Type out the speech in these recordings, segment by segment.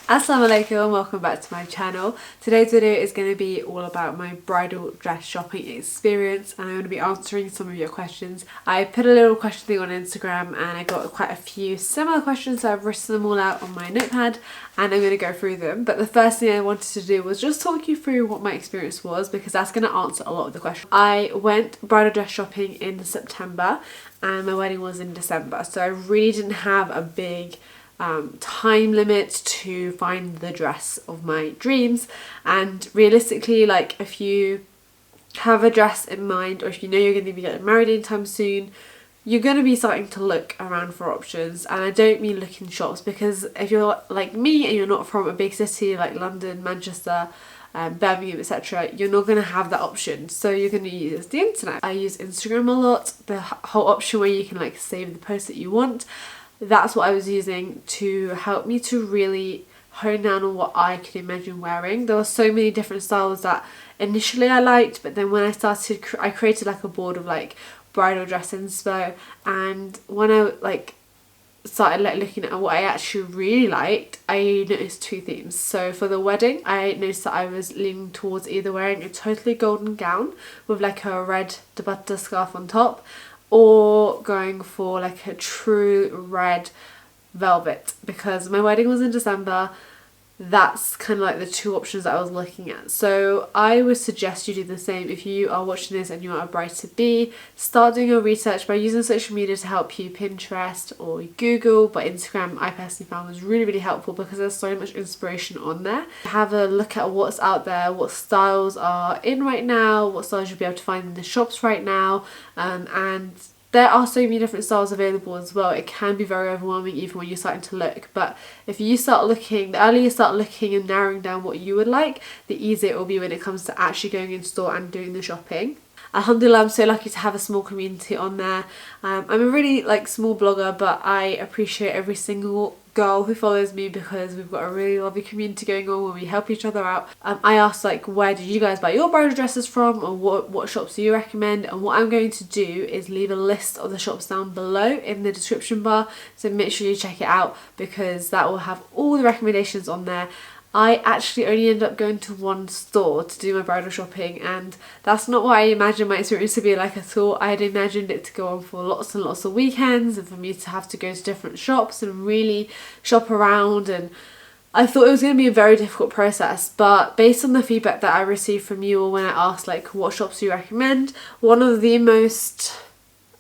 Assalamu alaikum and welcome back to my channel. Today's video is going to be all about my bridal dress shopping experience, and I'm going to be answering some of your questions. I put a little question thing on Instagram and I got quite a few similar questions, so I've written them all out on my notepad and I'm going to go through them. But the first thing I wanted to do was just talk you through what my experience was, because that's going to answer a lot of the questions. I went bridal dress shopping in September and my wedding was in December, so I really didn't have a big time limit to find the dress of my dreams. And realistically, like, if you have a dress in mind, or if you know you're going to be getting married anytime soon, you're going to be starting to look around for options. And I don't mean look in shops, because if you're like me and you're not from a big city like London, Manchester, Birmingham, etc., you're not going to have that option, so you're going to use the internet. I use Instagram a lot, the whole option where you can like save the post that you want. That's what I was using to help me to really hone down on what I could imagine wearing. There were so many different styles that initially I liked, but then when I started, I created like a board of like bridal dress inspo, and when I started looking at what I actually really liked, I noticed two themes. So for the wedding, I noticed that I was leaning towards either wearing a totally golden gown with like a red duppatah scarf on top, or going for like a true red velvet. Because my wedding was in December, that's kind of like the two options that I was looking at. So I would suggest you do the same. If you are watching this and you are a bride to be, start doing your research by using social media to help you, Pinterest or Google, but Instagram I personally found was really helpful because there's so much inspiration on there. Have a look at what's out there, what styles are in right now, what styles you'll be able to find in the shops right now, and there are so many different styles available as well. It can be very overwhelming even when you're starting to look, but if you start looking, the earlier you start looking and narrowing down what you would like, the easier it will be when it comes to actually going in store and doing the shopping. Alhamdulillah, I'm so lucky to have a small community on there. I'm a really small blogger, but I appreciate every single girl who follows me because we've got a really lovely community going on where we help each other out. I asked where did you guys buy your bridal dresses from, or what shops do you recommend, and what I'm going to do is leave a list of the shops down below in the description bar, so make sure you check it out because that will have all the recommendations on there. I actually only ended up going to one store to do my bridal shopping, and that's not what I imagined my experience to be like at all. I had imagined it to go on for lots and lots of weekends and for me to have to go to different shops and really shop around, and I thought it was going to be a very difficult process. But based on the feedback that I received from you all when I asked what shops do you recommend, one of the most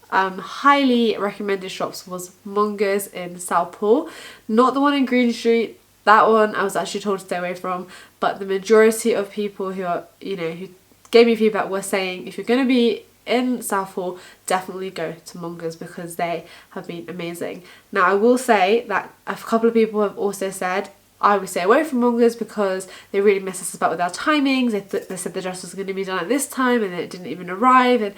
highly recommended shops was Mongas in Southall, not the one in Green Street. That one I was actually told to stay away from, but the majority of people who are, who gave me feedback were saying if you're going to be in Southall, definitely go to Mongas because they have been amazing. Now I will say that a couple of people have also said I would stay away from Mongas because they really messed us about with our timings. They said the dress was going to be done at this time and then it didn't even arrive, and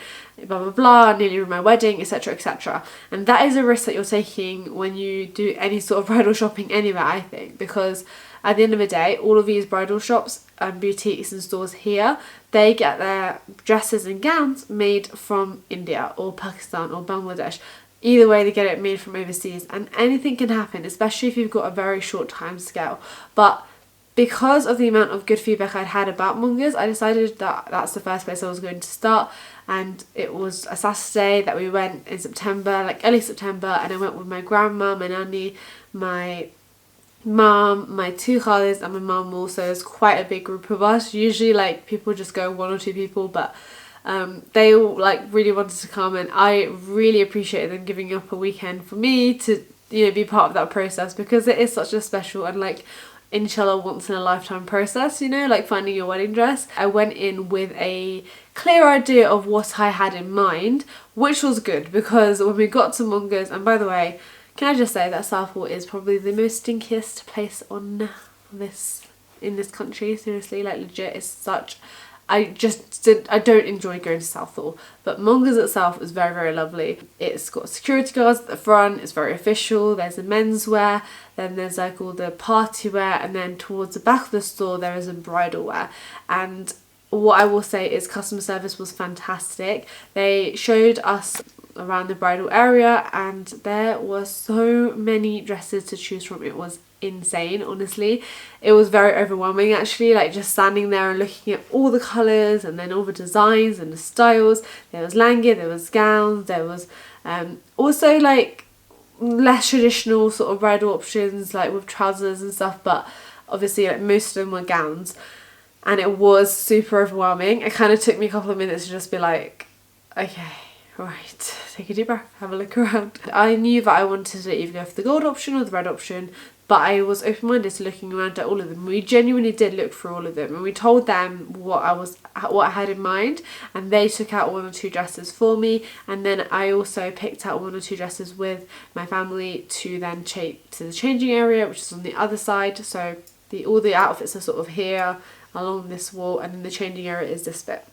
blah blah blah, nearly ruined my wedding, etc etc. And that is a risk that you're taking when you do any sort of bridal shopping anywhere, I think, because at the end of the day, all of these bridal shops and boutiques and stores here, they get their dresses and gowns made from India or Pakistan or Bangladesh. Either way, they get it made from overseas, and anything can happen, especially if you've got a very short time scale. But because of the amount of good feedback I'd had about Mongas, I decided that that's the first place I was going to start. And it was a Saturday that we went in September, early September, and I went with my grandma, my nanny, my mum, my two khalis, and my mum also. It's quite a big group of us. Usually people just go one or two people, but they all really wanted to come, and I really appreciated them giving up a weekend for me to be part of that process, because it is such a special and inshallah once in a lifetime process, finding your wedding dress. I went in with a clear idea of what I had in mind, which was good, because when we got to Mongas, and by the way, can I just say that Southall is probably the most stinkiest place in this country, seriously, legit. It's such, I don't enjoy going to Southall, but Mongas itself is very lovely. It's got security guards at the front, it's very official, there's a menswear, then there's all the party wear, and then towards the back of the store there is a bridal wear. And what I will say is customer service was fantastic. They showed us around the bridal area, and there were so many dresses to choose from. It was insane, honestly. It was very overwhelming actually, like just standing there and looking at all the colours and then all the designs and the styles. There was languid, there was gowns, there was also like less traditional sort of bridal options like with trousers and stuff, but obviously like most of them were gowns, and it was super overwhelming. It kind of took me a couple of minutes to just be like, okay, right, take a deep breath, have a look around. I knew that I wanted to either go for the gold option or the red option, but I was open-minded to looking around at all of them. We genuinely did look through all of them, and we told them what I had in mind, and they took out 1 or 2 dresses for me, and then I also picked out 1 or 2 dresses with my family to then take to the changing area, which is on the other side. So all the outfits are sort of here along this wall, and then the changing area is this bit.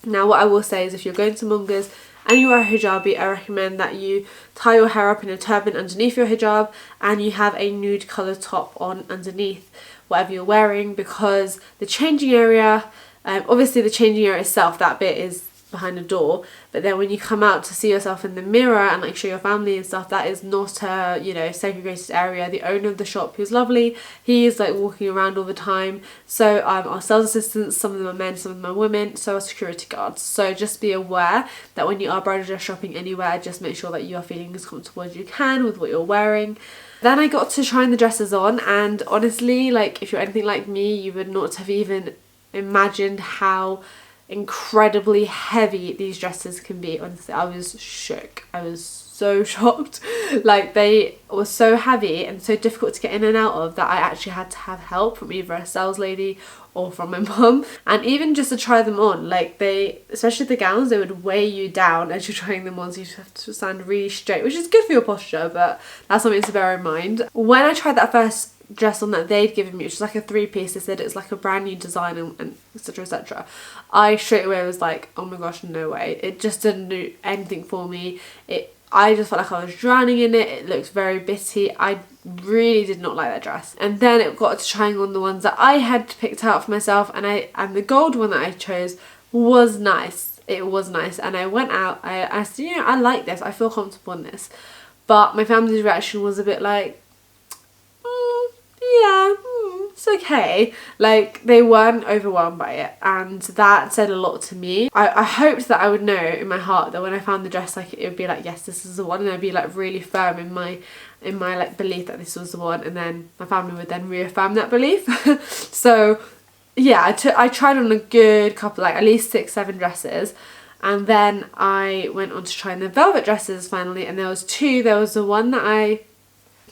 Now what I will say is, if you're going to Mongas and you wear a hijabi, I recommend that you tie your hair up in a turban underneath your hijab, and you have a nude colour top on underneath whatever you're wearing, because the changing area, obviously the changing area itself, that bit is behind a door, but then when you come out to see yourself in the mirror and like show your family and stuff, that is not a, you know, segregated area. The owner of the shop, who's lovely, he is like walking around all the time. So our sales assistants, some of them are men, some of them are women, so are security guards. So just be aware that when you are bridal dress shopping anywhere, just make sure that you are feeling as comfortable as you can with what you're wearing. Then I got to trying the dresses on, and honestly, like if you're anything like me, you would not have even imagined how incredibly heavy these dresses can be. Honestly, I was shook. I was so shocked. Like, they were so heavy and so difficult to get in and out of that I actually had to have help from either a sales lady or from my mum. And even just to try them on, like they, especially the gowns, they would weigh you down as you're trying them on, so you just have to stand really straight, which is good for your posture, but that's something to bear in mind. When I tried that first dress on that they'd given me, which was like a 3-piece, they said it's like a brand new design and etc, etc, I straight away was like, oh my gosh, no way. It just didn't do anything for me. I just felt like I was drowning in it. It looked very bitty. I really did not like that dress. And then it got to trying on the ones that I had picked out for myself, and the gold one that I chose was nice. It was nice, and I went out, I said, you know, I like this, I feel comfortable in this. But my family's reaction was a bit like, yeah, it's okay. Like, they weren't overwhelmed by it, and that said a lot to me. I hoped that I would know in my heart that when I found the dress, like, it would be like, yes, this is the one, and I'd be like really firm in my like belief that this was the one, and then my family would then reaffirm that belief. So yeah, I tried on a good couple, like at least 6-7 dresses, and then I went on to trying the velvet dresses finally, and there was 2. There was the one that I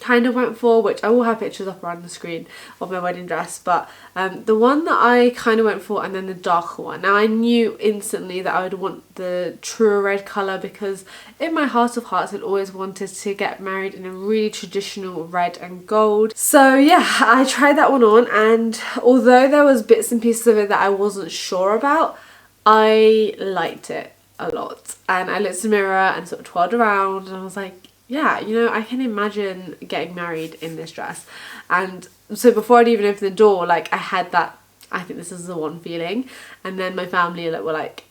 kind of went for, which I will have pictures up around the screen of my wedding dress, but the one that I kind of went for, and then the darker one. Now I knew instantly that I would want the truer red colour, because in my heart of hearts I'd always wanted to get married in a really traditional red and gold. So yeah, I tried that one on, and although there was bits and pieces of it that I wasn't sure about, I liked it a lot. And I looked in the mirror and sort of twirled around, and I was like, yeah, you know, I can imagine getting married in this dress. And so before I'd even opened the door, like, I had that, I think this is the one feeling. And then my family were like,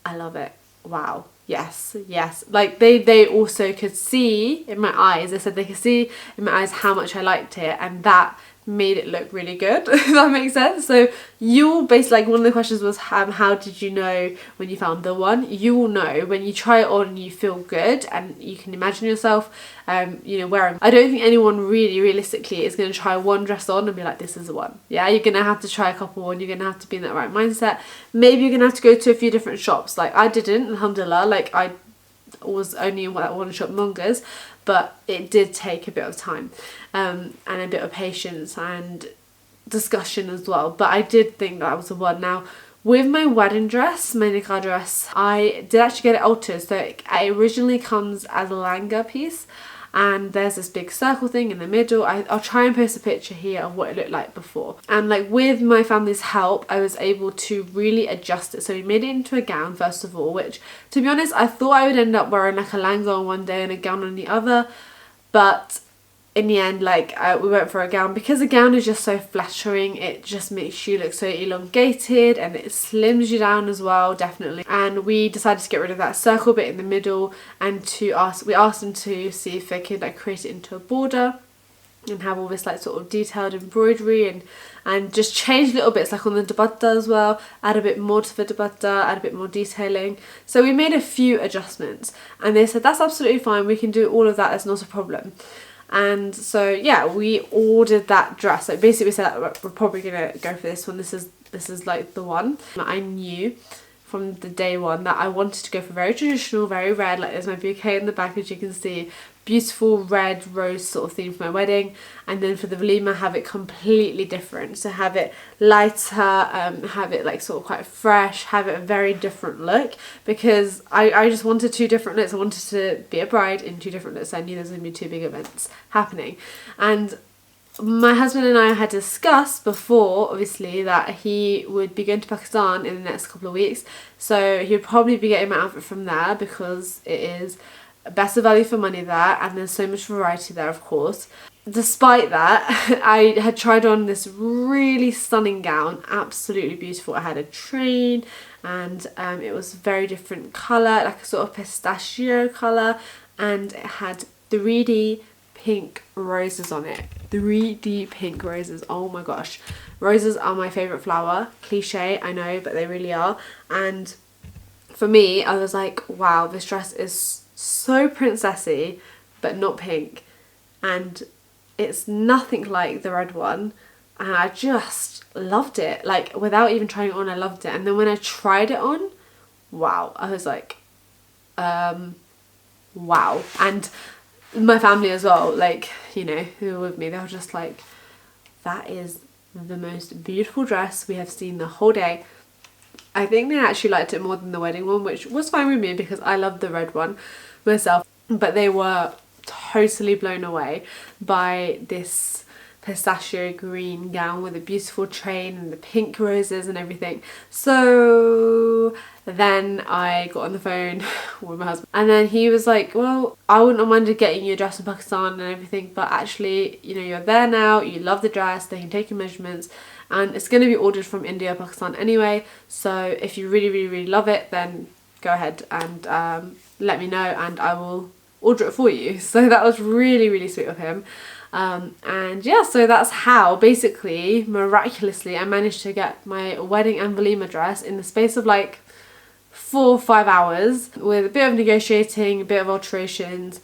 I love it, wow, yes, yes. Like, they also could see in my eyes, they said they could see in my eyes how much I liked it, and that made it look really good, if that makes sense. So you'll basically, like, one of the questions was how did you know when you found the one? You will know when you try it on and you feel good, and you can imagine yourself you know, wearing. I don't think anyone really realistically is going to try one dress on and be like, this is the one. Yeah, you're going to have to try a couple, and you're going to have to be in that right mindset. Maybe you're going to have to go to a few different shops. Like, I didn't, alhamdulillah. Like, I was only in that one shop, Mongas, but it did take a bit of time and a bit of patience and discussion as well. But I did think that was the one. Now, with my wedding dress, my nikah dress, I did actually get it altered. So it originally comes as a langa piece, and there's this big circle thing in the middle. I'll try and post a picture here of what it looked like before. And like, with my family's help, I was able to really adjust it. So we made it into a gown first of all, which, to be honest, I thought I would end up wearing like a langa on one day and a gown on the other, but in the end, like, we went for a gown because a gown is just so flattering. It just makes you look so elongated and it slims you down as well, definitely. And we decided to get rid of that circle bit in the middle, and we asked them to see if they could like create it into a border and have all this like sort of detailed embroidery and just change little bits like on the duppatah as well, add a bit more to the duppatah, add a bit more detailing. So we made a few adjustments and they said that's absolutely fine, we can do all of that, that's not a problem. And so yeah, we ordered that dress. So basically we said we're probably gonna go for this one. This is like the one. I knew from the day one that I wanted to go for very traditional, very red, like there's my bouquet in the back as you can see, beautiful red rose sort of theme for my wedding, and then for the walima have it completely different. So have it lighter, have it like sort of quite fresh, have it a very different look, because I just wanted two different looks. I wanted to be a bride in two different looks. I knew there's going to be two big events happening, and my husband and I had discussed before, obviously, that he would be going to Pakistan in the next couple of weeks, so he would probably be getting my outfit from there because it is better value for money there and there's so much variety there, of course. Despite that, I had tried on this really stunning gown, absolutely beautiful. I had a train and it was a very different colour, like a sort of pistachio colour, and it had 3D pink roses on it. 3D pink roses, oh my gosh. Roses are my favourite flower. Cliche, I know, but they really are. And for me, I was like, wow, this dress is so princessy, but not pink. And it's nothing like the red one. And I just loved it. Like, without even trying it on, I loved it. And then when I tried it on, wow, I was like, wow. And my family as well, like, you know, who were with me, they were just like, that is the most beautiful dress we have seen the whole day. I think they actually liked it more than the wedding one, which was fine with me because I love the red one myself, but they were totally blown away by this pistachio green gown with a beautiful train and the pink roses and everything. So then I got on the phone with my husband and then he was like, well, I wouldn't have minded getting you a dress in Pakistan and everything, but actually, you know, you're there now, you love the dress, they can take your measurements, and it's going to be ordered from India, Pakistan anyway, so if you really love it, then go ahead and let me know and I will order it for you. So that was really sweet of him. And yeah, so that's how basically miraculously I managed to get my wedding and walima dress in the space of like 4 or 5 hours with a bit of negotiating, a bit of alterations,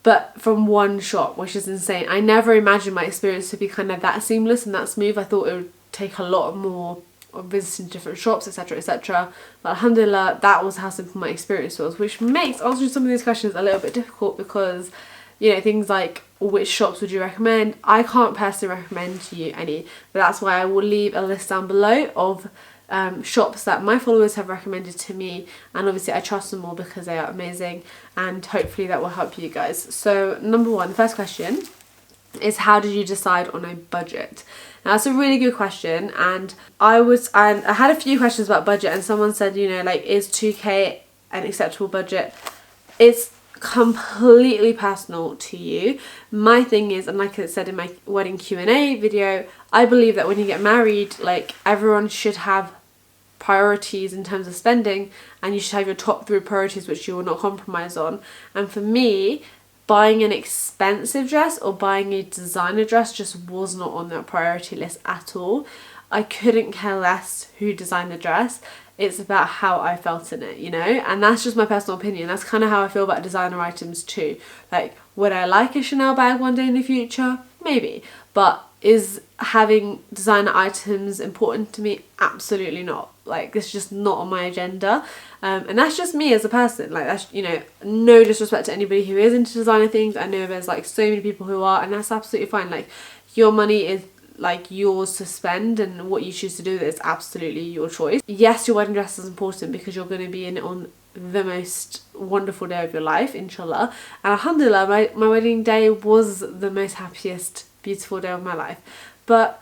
but from one shop, which is insane. I never imagined my experience to be kind of that seamless and that smooth. I thought it would take a lot more of visiting different shops, etc, etc, but alhamdulillah, that was how simple my experience was, which makes answering some of these questions a little bit difficult because, you know, things like which shops would you recommend, I can't personally recommend to you any, but that's why I will leave a list down below of shops that my followers have recommended to me, and obviously I trust them all because they are amazing, and hopefully that will help you guys. So number one, the first question is, how did you decide on a budget? Now that's a really good question, and I had a few questions about budget, and someone said, you know, like, is 2k an acceptable budget? It's completely personal to you. My thing is, and like I said in my wedding Q&A video, I believe that when you get married, like, everyone should have priorities in terms of spending, and you should have your top 3 priorities which you will not compromise on. And for me, buying an expensive dress or buying a designer dress just was not on that priority list at all. I couldn't care less who designed the dress. It's about how I felt in it, you know, and that's just my personal opinion. That's kind of how I feel about designer items too. Like, would I like a Chanel bag one day in the future? Maybe. But is having designer items important to me? Absolutely not. Like, it's just not on my agenda. And that's just me as a person. Like, that's, you know, no disrespect to anybody who is into designer things. I know there's like so many people who are, and that's absolutely fine. Like, your money is like yours to spend, and what you choose to do with it is absolutely your choice. Yes, your wedding dress is important because you're going to be in it on the most wonderful day of your life, inshallah. And alhamdulillah, my wedding day was the most happiest, beautiful day of my life. But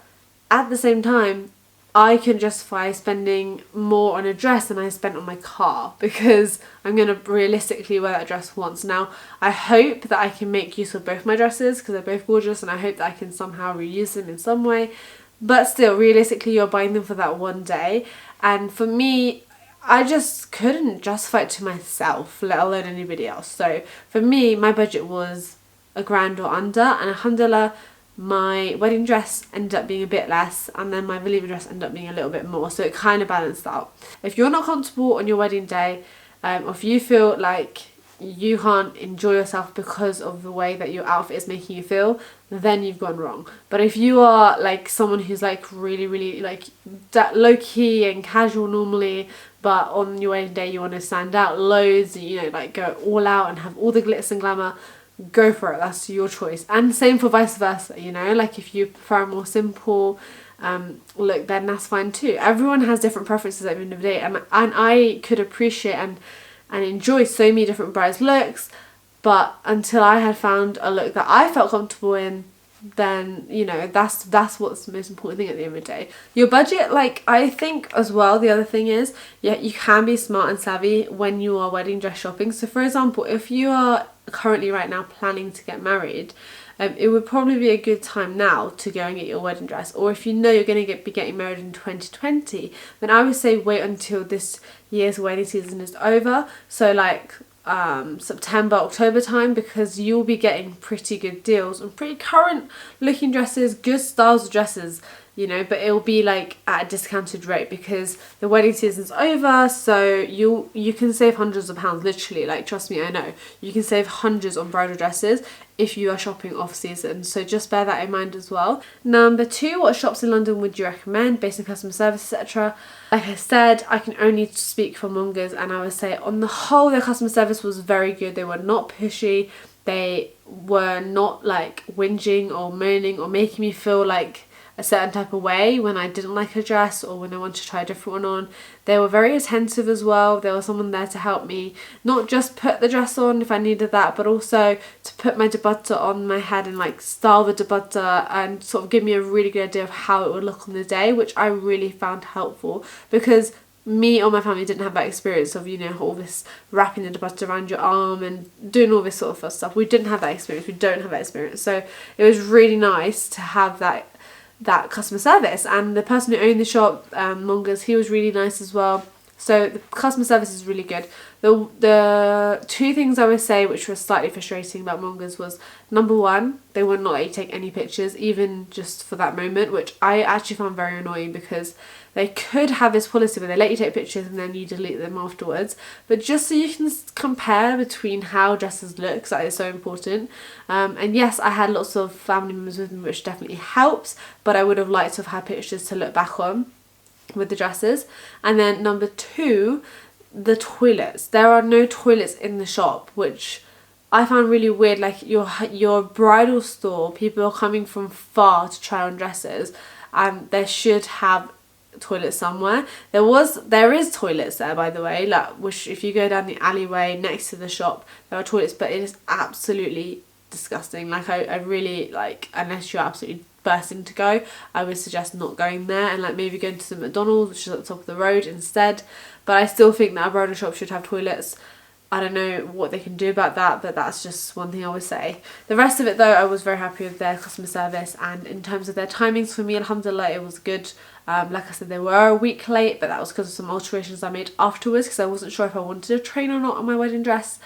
at the same time, I can justify spending more on a dress than I spent on my car, because I'm going to realistically wear that dress once. Now, I hope that I can make use of both my dresses because they're both gorgeous, and I hope that I can somehow reuse them in some way. But still, realistically, you're buying them for that one day. And for me, I just couldn't justify it to myself, let alone anybody else. So for me, my budget was £1,000 or under, and alhamdulillah, my wedding dress ended up being a bit less, and then my Valima dress ended up being a little bit more, so it kind of balanced out. If you're not comfortable on your wedding day, or if you feel like you can't enjoy yourself because of the way that your outfit is making you feel, then you've gone wrong. But if you are like someone who's like really like low-key and casual normally, but on your wedding day you want to stand out loads, you know, like go all out and have all the glitz and glamour, go for it. That's your choice. And same for vice versa, you know, like if you prefer a more simple look, then that's fine too. Everyone has different preferences at the end of the day, and I could appreciate and enjoy so many different brides' looks, but until I had found a look that I felt comfortable in, then, you know, that's what's the most important thing at the end of the day. Your budget, like, I think as well, the other thing is, yeah, you can be smart and savvy when you are wedding dress shopping. So for example, if you are currently right now planning to get married, it would probably be a good time now to go and get your wedding dress. Or if you know you're going to be getting married in 2020, then I would say wait until this year's wedding season is over. So like September, October time, because you'll be getting pretty good deals on pretty current looking dresses, good styles of dresses, you know, but it'll be like at a discounted rate because the wedding season's over. So you can save hundreds of pounds, literally, like, trust me, I know you can save hundreds on bridal dresses if you are shopping off season. So just bear that in mind as well. Number 2, what shops in London would you recommend based on customer service, etc.? Like I said, I can only speak for Mongas, and I would say on the whole their customer service was very good. They were not pushy, they were not like whinging or moaning or making me feel like a certain type of way when I didn't like a dress or when I wanted to try a different one on. They were very attentive as well. There was someone there to help me not just put the dress on if I needed that, but also to put my duppatah on my head and like style the duppatah and sort of give me a really good idea of how it would look on the day, which I really found helpful because me or my family didn't have that experience of, you know, all this wrapping the duppatah around your arm and doing all this sort of stuff. We didn't have that experience. We don't have that experience. So it was really nice to have that customer service. And the person who owned the shop, Mongas, he was really nice as well. So the customer service is really good. The 2 things I would say which were slightly frustrating about Mongas was, number 1, they would not let you take any pictures, even just for that moment, which I actually found very annoying because they could have this policy where they let you take pictures and then you delete them afterwards. But just so you can compare between how dresses look, that is so important. And yes, I had lots of family members with me, which definitely helps, but I would have liked to have had pictures to look back on with the dresses. And then number 2, the toilets. There are no toilets in the shop, which I found really weird. Like your bridal store, people are coming from far to try on dresses, and they should have toilets somewhere. There is toilets there, by the way, like, which if you go down the alleyway next to the shop, there are toilets, but it is absolutely disgusting. Like I really, like, unless you're absolutely bursting to go, I would suggest not going there and like maybe going to the McDonald's, which is at the top of the road, instead. But I still think that a bridal shop should have toilets. I don't know what they can do about that, but that's just one thing I would say. The rest of it though, I was very happy with their customer service, and in terms of their timings, for me, alhamdulillah, it was good. Like I said, they were a week late, but that was because of some alterations I made afterwards because I wasn't sure if I wanted a train or not on my wedding dress.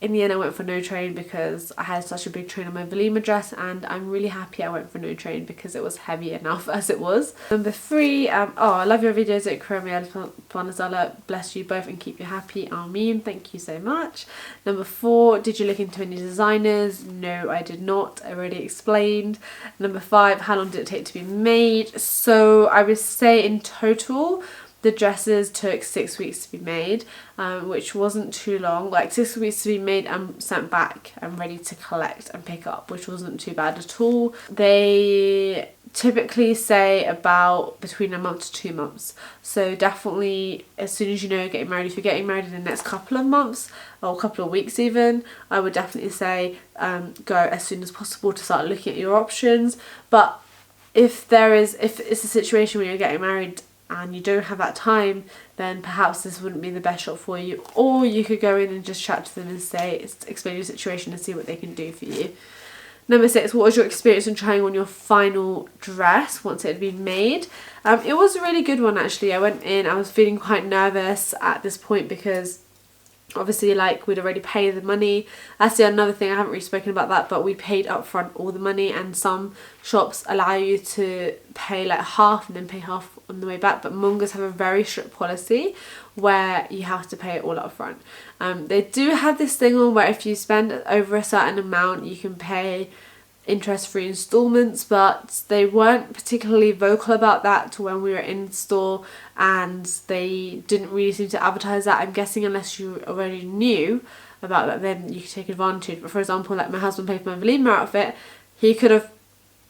In the end, I went for no train because I had such a big train on my Valima dress, and I'm really happy I went for no train because it was heavy enough as it was. Number 3, I love your videos. Bless you both and keep you happy. Ameen. Thank you so much. Number 4, did you look into any designers? No, I did not. I already explained. Number 5, how long did it take to be made? So I would say in total, the dresses took 6 weeks to be made, which wasn't too long. Like 6 weeks to be made and sent back and ready to collect and pick up, which wasn't too bad at all. They typically say about between a month to 2 months. So definitely as soon as you know you're getting married, if you're getting married in the next couple of months or a couple of weeks even, I would definitely say go as soon as possible to start looking at your options. But if it's a situation where you're getting married and you don't have that time, then perhaps this wouldn't be the best shop for you. Or you could go in and just chat to them and explain your situation and see what they can do for you. Number 6, what was your experience in trying on your final dress once it had been made? It was a really good one actually. I went in, I was feeling quite nervous at this point because obviously like we'd already paid the money. That's the another thing, I haven't really spoken about that, but we paid upfront all the money, and some shops allow you to pay like half and then pay half on the way back, but Mongas have a very strict policy where you have to pay it all up front. They do have this thing on where if you spend over a certain amount you can pay interest-free installments, but they weren't particularly vocal about that when we were in store, and they didn't really seem to advertise that. I'm guessing unless you already knew about that, then you could take advantage. But for example, like my husband paid for my Valima outfit, he could have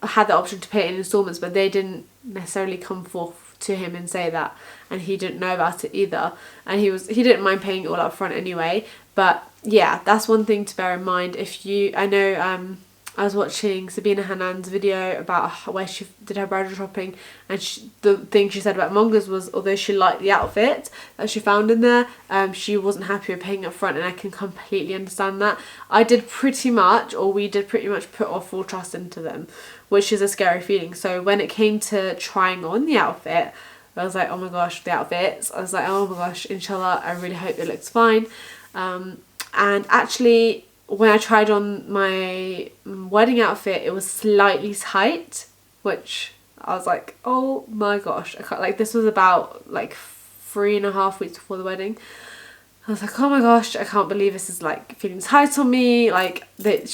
had the option to pay it in installments, but they didn't necessarily come forth to him and say that, and he didn't know about it either, and he didn't mind paying it all up front anyway. But yeah, that's one thing to bear in mind. If you, I know I was watching Sabina Hanan's video about where she did her bridal shopping, and the thing she said about Mongas was, although she liked the outfit that she found in there, she wasn't happy with paying up front, and I can completely understand that. We did pretty much put our full trust into them, which is a scary feeling. So when it came to trying on the outfit, I was like, oh my gosh, the outfits. I was like, oh my gosh, inshallah, I really hope it looks fine. And actually, when I tried on my wedding outfit, it was slightly tight, which I was like, oh my gosh, I can't, like, this was about like 3.5 weeks before the wedding. I was like, oh my gosh, I can't believe this is like feeling tight on me, like that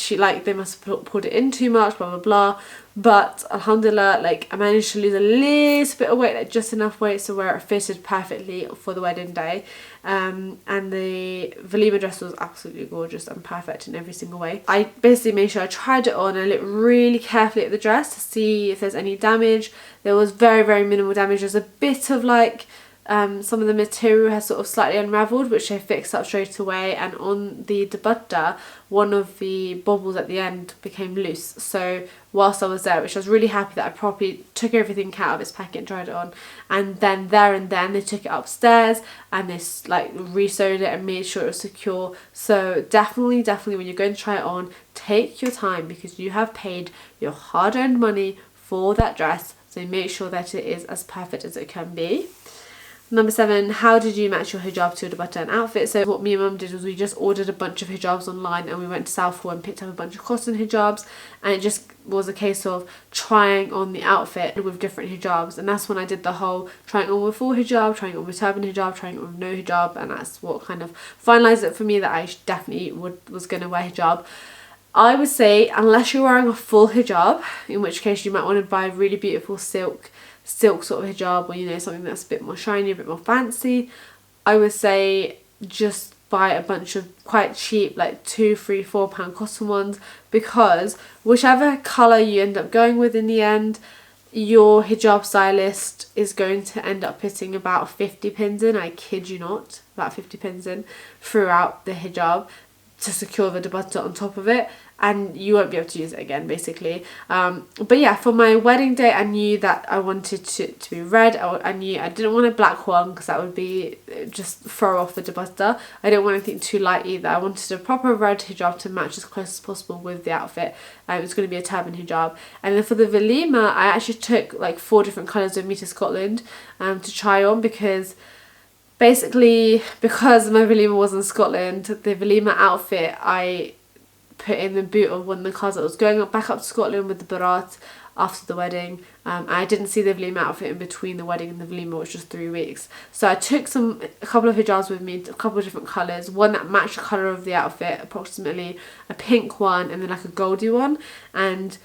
they must have pulled it in too much, blah blah blah. But alhamdulillah, like I managed to lose a little bit of weight, like just enough weight so where it fitted perfectly for the wedding day. And the Valima dress was absolutely gorgeous and perfect in every single way. I basically made sure I tried it on and looked really carefully at the dress to see if there's any damage. There was very, very minimal damage. There's a bit of like some of the material has sort of slightly unravelled, which I fixed up straight away, and on the duppatah one of the bobbles at the end became loose. So whilst I was there, which I was really happy that I properly took everything out of its packet and tried it on, and then they took it upstairs and they like re-sewed it and made sure it was secure. So definitely when you're going to try it on, take your time, because you have paid your hard-earned money for that dress, so make sure that it is as perfect as it can be. Number 7, how did you match your hijab to a duppatah and outfit? So what me and mum did was we just ordered a bunch of hijabs online, and we went to Southall and picked up a bunch of cotton hijabs, and it just was a case of trying on the outfit with different hijabs. And that's when I did the whole trying on with full hijab, trying on with turban hijab, trying on with no hijab, and that's what kind of finalised it for me that I definitely was going to wear hijab. I would say unless you're wearing a full hijab, in which case you might want to buy a really beautiful silk sort of hijab, or you know, something that's a bit more shiny, a bit more fancy, I would say just buy a bunch of quite cheap, like £2, £3, £4 cotton ones, because whichever colour you end up going with in the end, your hijab stylist is going to end up putting about 50 pins in, I kid you not, about 50 pins in throughout the hijab to secure the duppatah on top of it, and you won't be able to use it again basically. But yeah, for my wedding day I knew that I wanted to be red. I knew I didn't want a black one because that would be just throw off the duppatah. I didn't want anything too light either. I wanted a proper red hijab to match as close as possible with the outfit. It was going to be a turban hijab. And then for the Valima, I actually took like 4 different colours with me to Scotland to try on, because basically, because my Valima was in Scotland, the Valima outfit I put in the boot of one of the cars that was going back up to Scotland with the Barat after the wedding. I didn't see the Valima outfit in between the wedding and the Valima, which was 3 weeks. So I took a couple of hijabs with me, a couple of different colours, one that matched the colour of the outfit approximately, a pink one, and then like a goldy one. And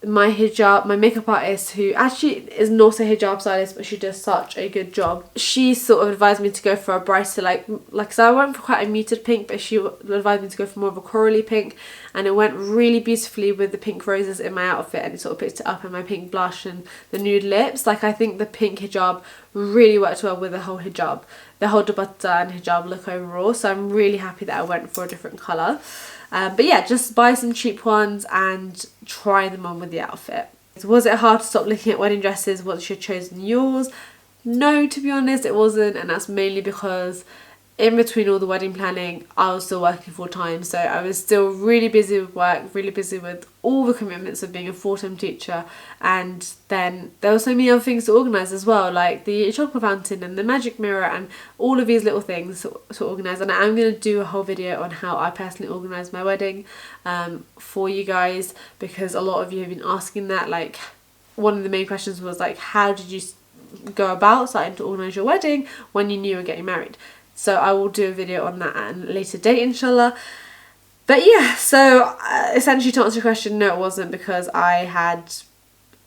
my makeup artist, who actually is not a hijab stylist, but she does such a good job, she sort of advised me to go for a brighter, like so I went for quite a muted pink, but she advised me to go for more of a corally pink, and it went really beautifully with the pink roses in my outfit, and it sort of picked it up in my pink blush and the nude lips. Like, I think the pink hijab really worked well with the whole hijab, the whole duppatah and hijab look overall, so I'm really happy that I went for a different colour. But yeah, just buy some cheap ones and try them on with the outfit. Was it hard to stop looking at wedding dresses once you'd chosen yours? No, to be honest, it wasn't, and that's mainly because in between all the wedding planning, I was still working full time, so I was still really busy with work, really busy with all the commitments of being a full-time teacher, and then there were so many other things to organise as well, like the chocolate fountain and the magic mirror and all of these little things to organise. And I'm going to do a whole video on how I personally organised my wedding for you guys, because a lot of you have been asking that. Like, one of the main questions was like, how did you go about starting to organise your wedding when you knew you were getting married? So I will do a video on that at a later date, inshallah. But yeah, so essentially to answer your question, no, it wasn't, because I had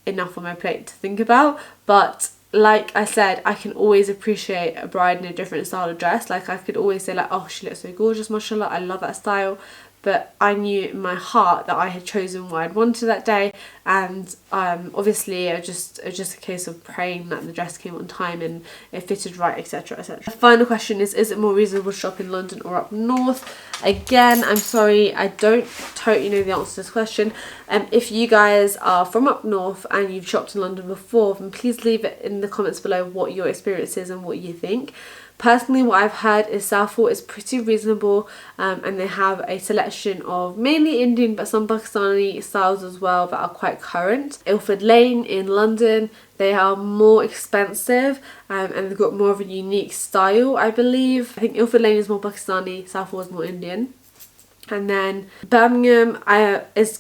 enough on my plate to think about. But like I said, I can always appreciate a bride in a different style of dress. Like, I could always say like, oh, she looks so gorgeous, mashallah, I love that style. But I knew in my heart that I had chosen what I'd wanted that day, and obviously it was just a case of praying that the dress came on time and it fitted right, etc, etc. The final question is it more reasonable to shop in London or up north? Again, I'm sorry, I don't totally know the answer to this question. If you guys are from up north and you've shopped in London before, then please leave it in the comments below what your experience is and what you think. Personally, what I've heard is Southall is pretty reasonable, and they have a selection of mainly Indian but some Pakistani styles as well that are quite current. Ilford Lane in London, they are more expensive, and they've got more of a unique style, I believe. I think Ilford Lane is more Pakistani, Southall is more Indian. And then Birmingham is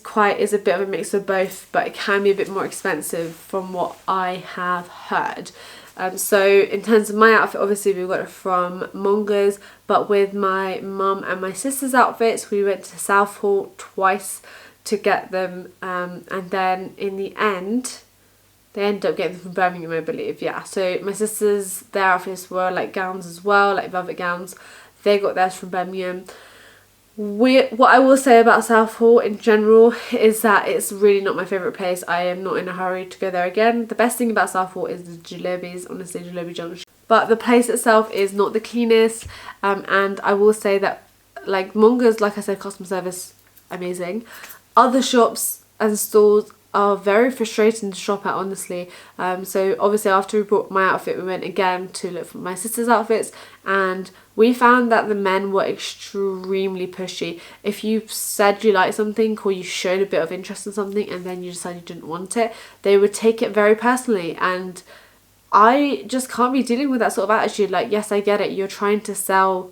a bit of a mix of both, but it can be a bit more expensive from what I have heard. So in terms of my outfit, obviously we got it from Mongas, but with my mum and my sister's outfits, we went to Southall twice to get them, and then in the end, they ended up getting them from Birmingham, I believe, yeah. So my sisters, their outfits were like gowns as well, like velvet gowns. They got theirs from Birmingham. What I will say about Southall in general is that it's really not my favourite place. I am not in a hurry to go there again. The best thing about Southall is the jalebis, honestly, Jalebi Junction. But the place itself is not the cleanest, and I will say that, like, Mongas, like I said, customer service, amazing. Other shops and stores are very frustrating to shop at, honestly. So obviously after we bought my outfit, we went again to look for my sister's outfits, and we found that the men were extremely pushy. If you said you liked something or you showed a bit of interest in something and then you decided you didn't want it, they would take it very personally, and I just can't be dealing with that sort of attitude. Like, yes, I get it, you're trying to sell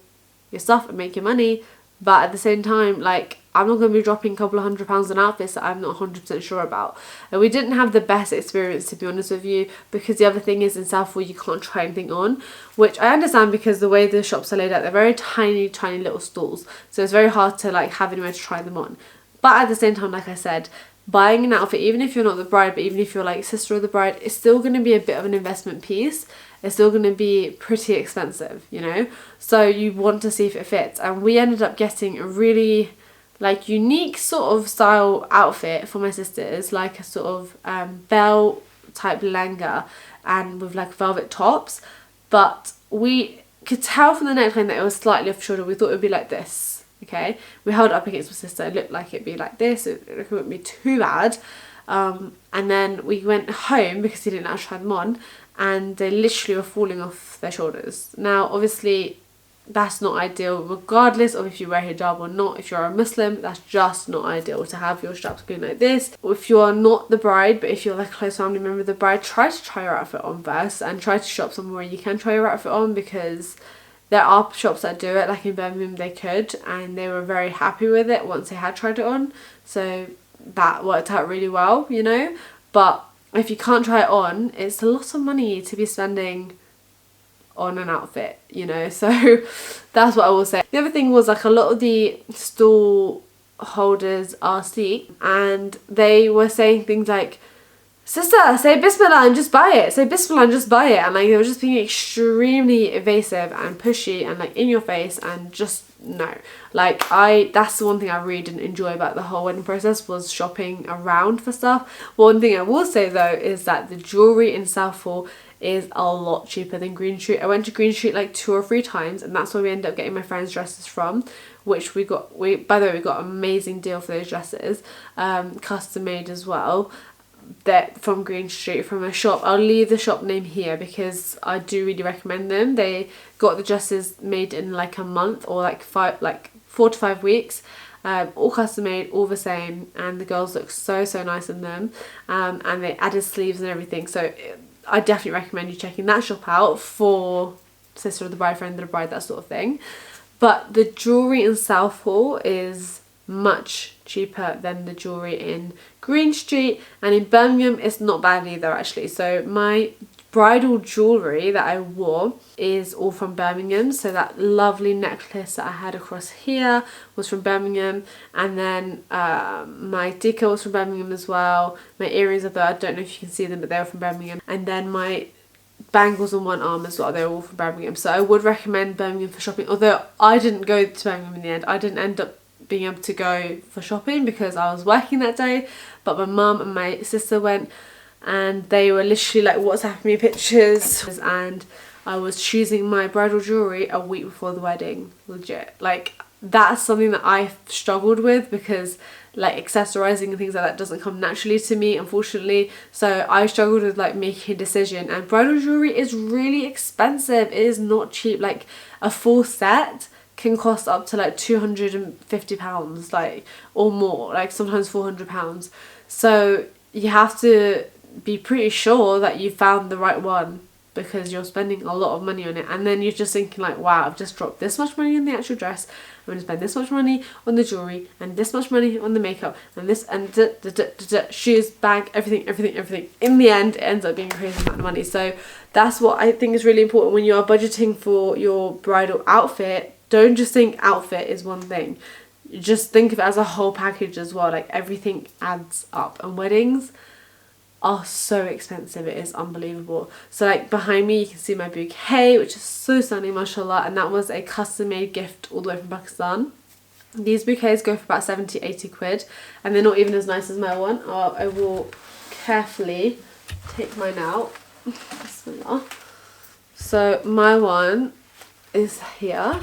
your stuff and make your money, but at the same time, like, I'm not going to be dropping a couple of £100 on outfits that I'm not 100% sure about. And we didn't have the best experience, to be honest with you, because the other thing is in Southall you can't try anything on, which I understand because the way the shops are laid out, they're very tiny little stalls, so it's very hard to like have anywhere to try them on. But at the same time, like I said, buying an outfit, even if you're not the bride, but even if you're like sister of the bride, it's still going to be a bit of an investment piece. It's still going to be pretty expensive, you know, so you want to see if it fits. And we ended up getting a really like unique sort of style outfit for my sisters, like a sort of bell type langa and with like velvet tops, but we could tell from the neckline that it was slightly off shoulder. We thought it would be like this, okay? We held it up against my sister, it looked like it'd be like this, it wouldn't be too bad. And then we went home because he didn't actually try them on, and they literally were falling off their shoulders. Now obviously that's not ideal, regardless of if you wear hijab or not. If you're a Muslim, that's just not ideal to have your straps going like this. If you are not the bride, but if you're like a close family member of the bride, try your outfit on first, and try to shop somewhere you can try your outfit on, because there are shops that do it, like in Birmingham they could, and they were very happy with it once they had tried it on, so that worked out really well, you know. But if you can't try it on, it's a lot of money to be spending on an outfit, you know, so that's what I will say. The other thing was, like, a lot of the stall holders are Sikh, and they were saying things like, sister, say Bismillah and just buy it, say Bismillah and just buy it, and like they were just being extremely evasive and pushy and like in your face, and just no. Like, that's the one thing I really didn't enjoy about the whole wedding process, was shopping around for stuff. One thing I will say though is that the jewellery in Southall is a lot cheaper than Green Street. I went to Green Street like 2 or 3 times, and that's where we ended up getting my friend's dresses from, which by the way, we got an amazing deal for those dresses, custom made as well. that from Green Street, from a shop. I'll leave the shop name here because I do really recommend them. They got the dresses made in like a month, or like 4 to 5 weeks. All custom made, all the same, and the girls look so nice in them, and they added sleeves and everything. So I definitely recommend you checking that shop out for sister of the bride, friend of the bride, that sort of thing. But the jewellery in Southall is much cheaper than the jewellery in Green Street, and in Birmingham it's not bad either actually. So my bridal jewellery that I wore is all from Birmingham. So that lovely necklace that I had across here was from Birmingham, and then my decal was from Birmingham as well. My earrings, although I don't know if you can see them, but they were from Birmingham, and then my bangles on one arm as well, they're all from Birmingham. So I would recommend Birmingham for shopping, although I didn't go to Birmingham in the end. I didn't end up being able to go for shopping because I was working that day, but my mum and my sister went, and they were literally like WhatsApping me pictures, and I was choosing my bridal jewellery a week before the wedding. Legit, like that's something that I've struggled with because like accessorizing and things like that doesn't come naturally to me, unfortunately. So I struggled with like making a decision, and bridal jewellery is really expensive. It is not cheap. Like a full set can cost up to like £250, like, or more, like sometimes £400. So you have to be pretty sure that you found the right one, because you're spending a lot of money on it, and then you're just thinking like, wow, I've just dropped this much money on the actual dress, I'm going to spend this much money on the jewellery, and this much money on the makeup, and this, and shoes, bag, everything. In the end, it ends up being a crazy amount of money. So that's what I think is really important when you are budgeting for your bridal outfit. Don't just think outfit is one thing. Just think of it as a whole package as well. Like everything adds up, and weddings are so expensive, it is unbelievable. So like behind me you can see my bouquet, which is so stunning, mashallah, and that was a custom made gift all the way from Pakistan. These bouquets go for about 70-80 quid, and they're not even as nice as my one. I will carefully take mine out. Bismillah. So my one is here.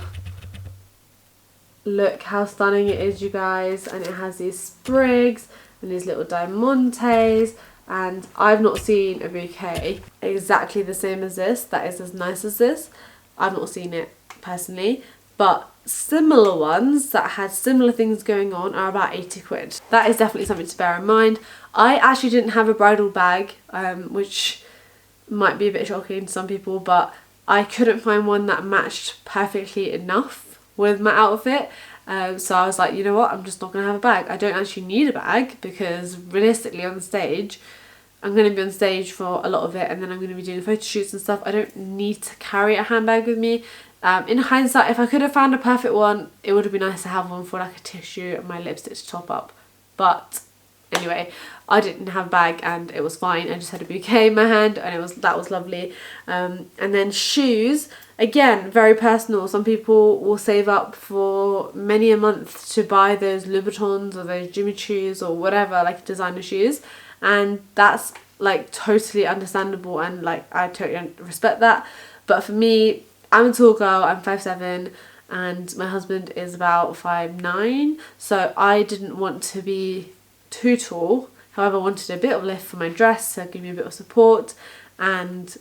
Look how stunning it is, you guys, and it has these sprigs and these little diamantes, and I've not seen a bouquet exactly the same as this that is as nice as this. I've not seen it personally, but similar ones that had similar things going on are about 80 quid. That is definitely something to bear in mind. I actually didn't have a bridal bag, which might be a bit shocking to some people, but I couldn't find one that matched perfectly enough with my outfit. So I was like, you know what, I'm just not gonna have a bag. I don't actually need a bag, because realistically on the stage, I'm going to be on stage for a lot of it, and then I'm going to be doing photo shoots and stuff. I don't need to carry a handbag with me. In hindsight, if I could have found a perfect one, it would have been nice to have one for like a tissue and my lipstick to top up. But anyway, I didn't have a bag and it was fine. I just had a bouquet in my hand, and that was lovely. And then shoes, again, very personal. Some people will save up for many a month to buy those Louboutins or those Jimmy Choos or whatever, like designer shoes, and that's like totally understandable, and like I totally respect that. But for me, I'm a tall girl, I'm 5'7", and my husband is about 5'9", so I didn't want to be too tall. However, I wanted a bit of lift for my dress to give me a bit of support, and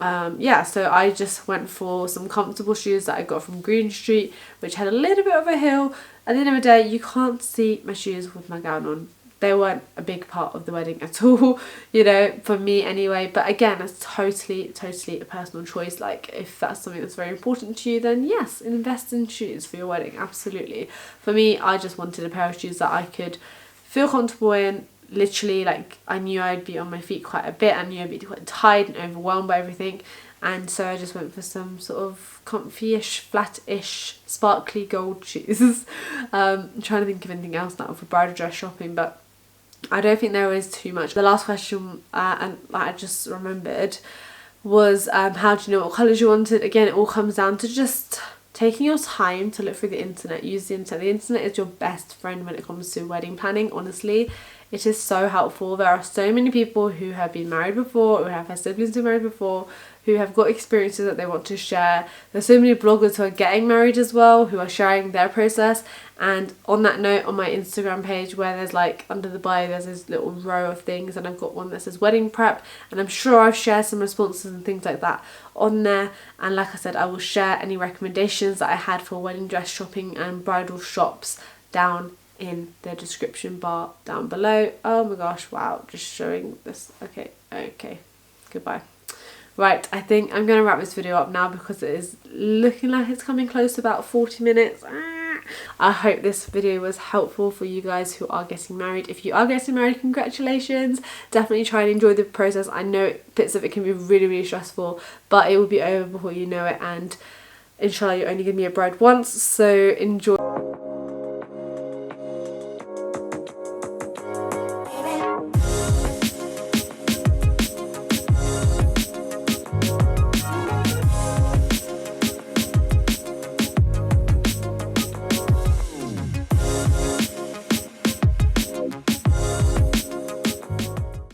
yeah, so I just went for some comfortable shoes that I got from Green Street, which had a little bit of a heel. At the end of the day, you can't see my shoes with my gown on. They weren't a big part of the wedding at all, you know, for me anyway. But again, it's totally a personal choice. Like, if that's something that's very important to you, then yes, invest in shoes for your wedding, absolutely. For me, I just wanted a pair of shoes that I could feel comfortable in. Literally, like, I knew I'd be on my feet quite a bit. I knew I'd be quite tired and overwhelmed by everything. And so I just went for some sort of comfy-ish, flat-ish, sparkly gold shoes. I'm trying to think of anything else now for bridal dress shopping, but I don't think there is too much. The last question, and I just remembered, was how do you know what colours you wanted? Again, it all comes down to just taking your time to look through the internet. Use the internet. The internet is your best friend when it comes to wedding planning, honestly. It is so helpful. There are so many people who have been married before, who have had siblings who are married before, who have got experiences that they want to share. There's so many bloggers who are getting married as well, who are sharing their process. And on that note, on my Instagram page, where there's like under the bio, there's this little row of things, and I've got one that says wedding prep, and I'm sure I've shared some responses and things like that on there. And like I said, I will share any recommendations that I had for wedding dress shopping and bridal shops down in the description bar down below. Oh my gosh, wow, just showing this. Okay, goodbye. Right, I think I'm going to wrap this video up now because it is looking like it's coming close to about 40 minutes. I hope this video was helpful for you guys who are getting married. If you are getting married, congratulations. Definitely try and enjoy the process. I know bits of it can be really, really stressful, but it will be over before you know it, and inshallah you're only going to be a bride once, so enjoy.